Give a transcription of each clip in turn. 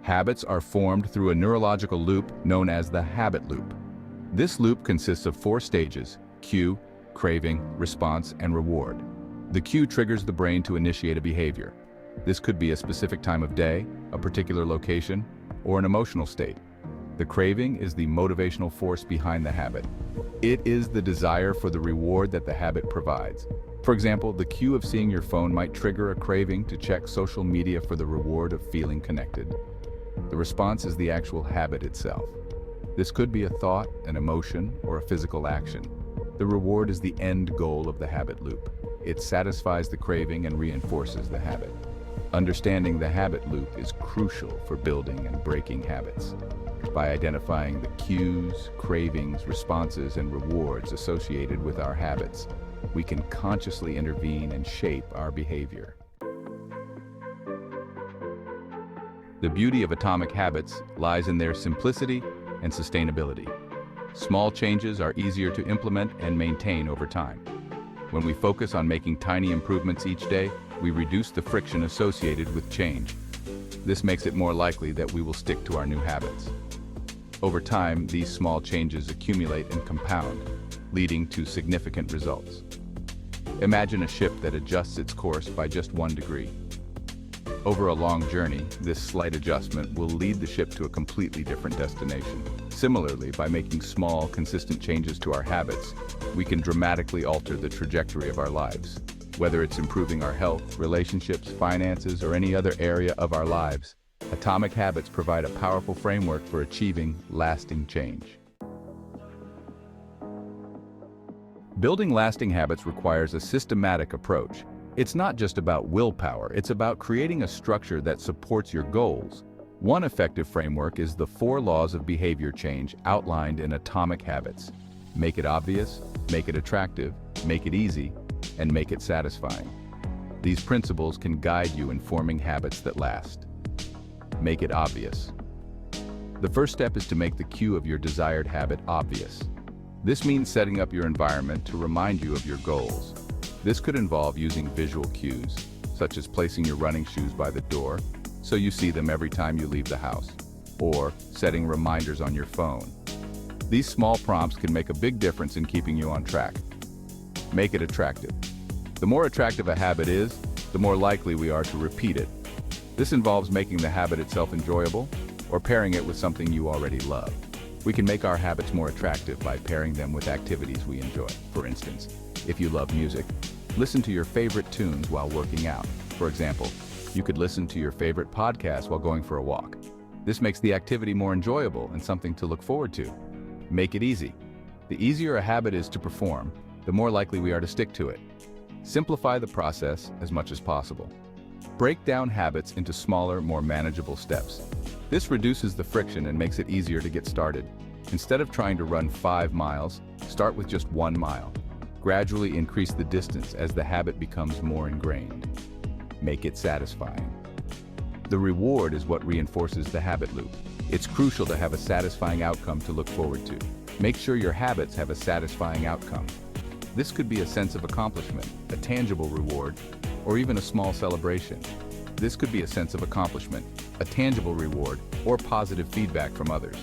Habits are formed through a neurological loop known as the habit loop. This loop consists of 4 stages: cue, craving, response, and reward. The cue triggers the brain to initiate a behavior. This could be a specific time of day, a particular location, or an emotional state. The craving is the motivational force behind the habit. It is the desire for the reward that the habit provides. For example, the cue of seeing your phone might trigger a craving to check social media for the reward of feeling connected. The response is the actual habit itself. This could be a thought, an emotion, or a physical action. The reward is the end goal of the habit loop. It satisfies the craving and reinforces the habit. Understanding the habit loop is crucial for building and breaking habits. By identifying the cues, cravings, responses, and rewards associated with our habits, we can consciously intervene and shape our behavior. The beauty of atomic habits lies in their simplicity and sustainability. Small changes are easier to implement and maintain over time. When we focus on making tiny improvements each day, we reduce the friction associated with change. This makes it more likely that we will stick to our new habits. Over time, these small changes accumulate and compound, leading to significant results. Imagine a ship that adjusts its course by just 1 degree. Over a long journey, this slight adjustment will lead the ship to a completely different destination. Similarly, by making small, consistent changes to our habits, we can dramatically alter the trajectory of our lives. Whether it's improving our health, relationships, finances, or any other area of our lives, atomic habits provide a powerful framework for achieving lasting change. Building lasting habits requires a systematic approach. It's not just about willpower, it's about creating a structure that supports your goals. One effective framework is the 4 laws of behavior change outlined in Atomic Habits. Make it obvious, make it attractive, make it easy, and make it satisfying. These principles can guide you in forming habits that last. Make it obvious. The first step is to make the cue of your desired habit obvious. This means setting up your environment to remind you of your goals. This could involve using visual cues, such as placing your running shoes by the door so you see them every time you leave the house, or setting reminders on your phone. These small prompts can make a big difference in keeping you on track. Make it attractive. The more attractive a habit is, the more likely we are to repeat it. This involves making the habit itself enjoyable or pairing it with something you already love. We can make our habits more attractive by pairing them with activities we enjoy. For instance, if you love music, listen to your favorite tunes while working out. For example, you could listen to your favorite podcast while going for a walk. This makes the activity more enjoyable and something to look forward to. Make it easy. The easier a habit is to perform, the more likely we are to stick to it. Simplify the process as much as possible. Break down habits into smaller, more manageable steps. This reduces the friction and makes it easier to get started. Instead of trying to run 5 miles, start with just 1 mile. Gradually increase the distance as the habit becomes more ingrained. Make it satisfying. The reward is what reinforces the habit loop. It's crucial to have a satisfying outcome to look forward to. Make sure your habits have a satisfying outcome. This could be a sense of accomplishment, a tangible reward, or even a small celebration. This could be a sense of accomplishment, a tangible reward, or positive feedback from others.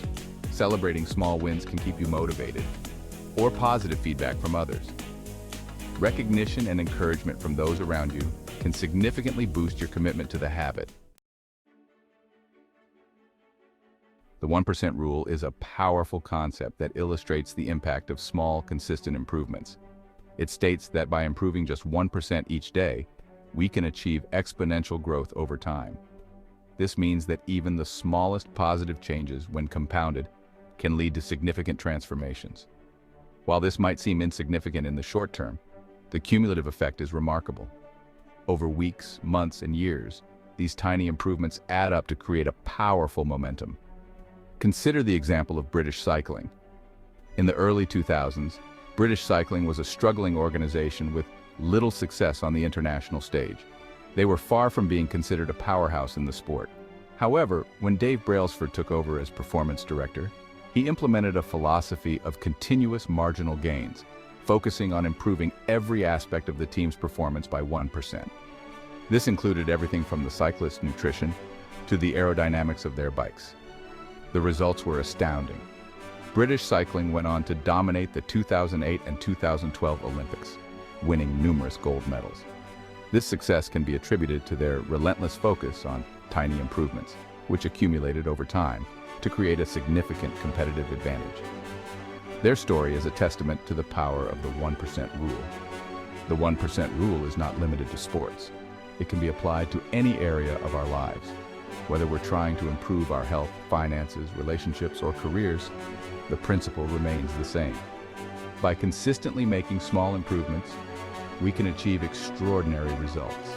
Celebrating small wins can keep you motivated, or positive feedback from others. Recognition and encouragement from those around you can significantly boost your commitment to the habit. The 1% rule is a powerful concept that illustrates the impact of small, consistent improvements. It states that by improving just 1% each day, we can achieve exponential growth over time. This means that even the smallest positive changes, when compounded, can lead to significant transformations. While this might seem insignificant in the short term, the cumulative effect is remarkable. Over weeks, months, and years, these tiny improvements add up to create a powerful momentum. Consider the example of British cycling. In the early 2000s, British cycling was a struggling organization with little success on the international stage. They were far from being considered a powerhouse in the sport. However, when Dave Brailsford took over as performance director, he implemented a philosophy of continuous marginal gains, focusing on improving every aspect of the team's performance by 1%. This included everything from the cyclist's nutrition to the aerodynamics of their bikes. The results were astounding. British cycling went on to dominate the 2008 and 2012 Olympics, winning numerous gold medals. This success can be attributed to their relentless focus on tiny improvements, which accumulated over time to create a significant competitive advantage. Their story is a testament to the power of the 1% rule. The 1% rule is not limited to sports. It can be applied to any area of our lives. Whether we're trying to improve our health, finances, relationships, or careers, the principle remains the same. By consistently making small improvements, we can achieve extraordinary results.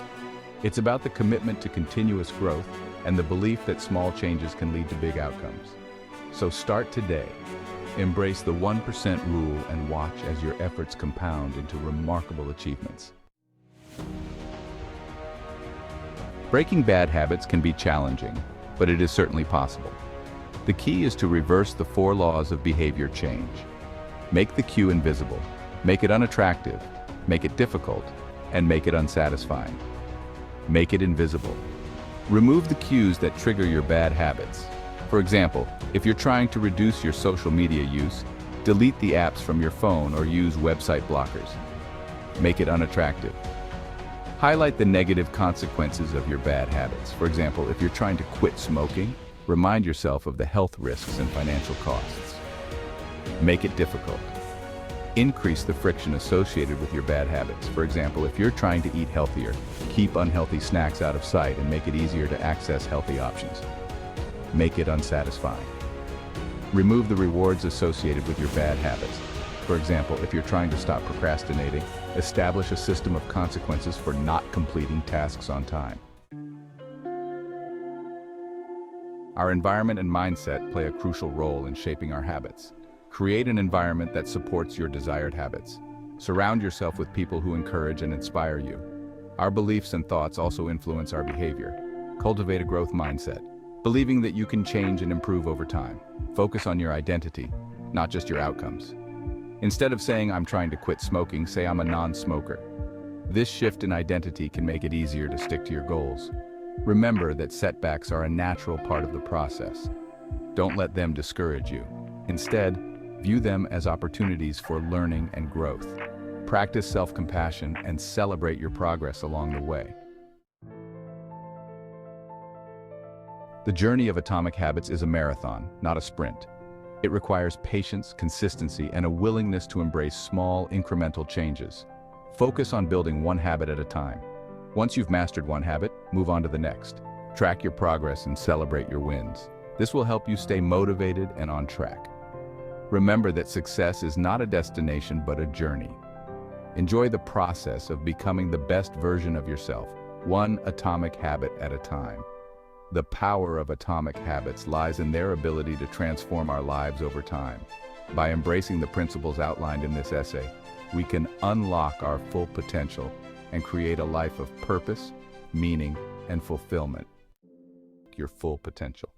It's about the commitment to continuous growth and the belief that small changes can lead to big outcomes. So start today. Embrace the 1% rule and watch as your efforts compound into remarkable achievements. Breaking bad habits can be challenging, but it is certainly possible. The key is to reverse the 4 laws of behavior change. Make the cue invisible, make it unattractive, make it difficult, and make it unsatisfying. Make it invisible. Remove the cues that trigger your bad habits. For example, if you're trying to reduce your social media use, delete the apps from your phone or use website blockers. Make it unattractive. Highlight the negative consequences of your bad habits. For example, if you're trying to quit smoking, remind yourself of the health risks and financial costs. Make it difficult. Increase the friction associated with your bad habits. For example, if you're trying to eat healthier, keep unhealthy snacks out of sight and make it easier to access healthy options. Make it unsatisfying. Remove the rewards associated with your bad habits. For example, if you're trying to stop procrastinating, establish a system of consequences for not completing tasks on time. Our environment and mindset play a crucial role in shaping our habits. Create an environment that supports your desired habits. Surround yourself with people who encourage and inspire you. Our beliefs and thoughts also influence our behavior. Cultivate a growth mindset, believing that you can change and improve over time. Focus on your identity, not just your outcomes. Instead of saying, "I'm trying to quit smoking," say, "I'm a non-smoker." This shift in identity can make it easier to stick to your goals. Remember that setbacks are a natural part of the process. Don't let them discourage you. Instead, view them as opportunities for learning and growth. Practice self-compassion and celebrate your progress along the way. The journey of atomic habits is a marathon, not a sprint. It requires patience, consistency, and a willingness to embrace small, incremental changes. Focus on building one habit at a time. Once you've mastered one habit, move on to the next. Track your progress and celebrate your wins. This will help you stay motivated and on track. Remember that success is not a destination but a journey. Enjoy the process of becoming the best version of yourself, one atomic habit at a time. The power of atomic habits lies in their ability to transform our lives over time. By embracing the principles outlined in this essay, we can unlock our full potential and create a life of purpose, meaning, and fulfillment. Your full potential.